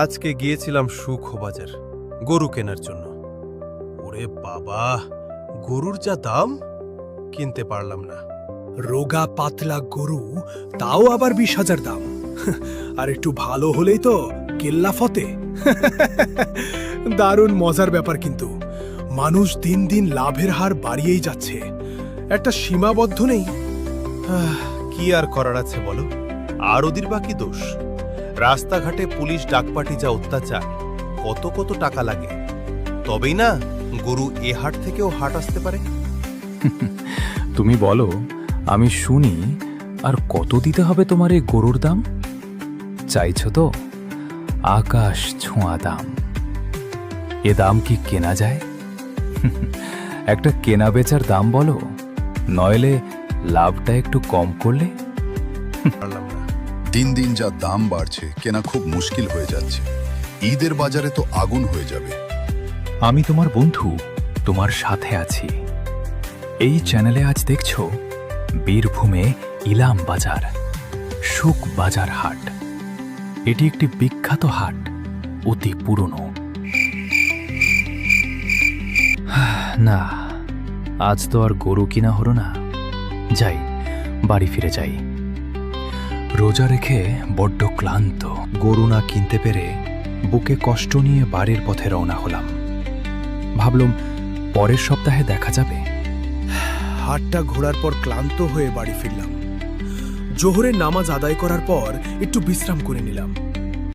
আজকে গিয়েছিলাম সুখ বাজার গরু কেনার জন্য। ওরে বাবা, গরুর যা দাম, কিনতে পারলাম না। রোগা পাতলা গরু, তাও আবার 20,000 দাম। আর একটু ভালো হলেই তো কেল্লা ফতে। দারুণ মজার ব্যাপার, কিন্তু মানুষ দিন দিন লাভের হার বাড়িয়েই যাচ্ছে, একটা সীমাবদ্ধ নেই। কি আর করার আছে বলো, আর ওদের বাকি দোষ। রাস্তাঘাটে পুলিশ ডাকপাটি যা অত্যাচার, কত কত টাকা লাগে, তবেই না গরু এ হাট থেকেও হাট আসতে পারে। তুমি বলো, আমি শুনি। আর কত দিতে হবে তোমার এই গরুর দাম? চাইছো তো আকাশ ছোঁয়া দাম। এ দাম কি কেনা যায়? একটা কেনা বেচার দাম বলো, নইলে লাভটা একটু কম করলে। পারলাম না। দিন দিন যা দাম বাড়ছে, কেনা খুব মুশকিল হয়ে যাচ্ছে। ঈদের বাজারে তো আগুন হয়ে যাবে। আমি তোমার বন্ধু, তোমার সাথে আছি। এই চ্যানেলে আজ দেখছো বীরভূমে ইলাম বাজার, সুখ বাজার হাট। এটি একটি বিখ্যাত হাট, অতি পুরনো। না, আজ তো আর গরু কিনা হলো না। যাই, বাড়ি ফিরে যাই। রোজা রেখে বড্ড ক্লান্ত। গরু না কিনতে পেরে বুকে কষ্ট নিয়ে বাড়ির পথে রওনা হলাম। ভাবলাম পরের সপ্তাহে দেখা যাবে। হাটটা ঘোরার পর ক্লান্ত হয়ে বাড়ি ফিরলাম। জোহরের নামাজ আদায় করার পর একটু বিশ্রাম করে নিলাম।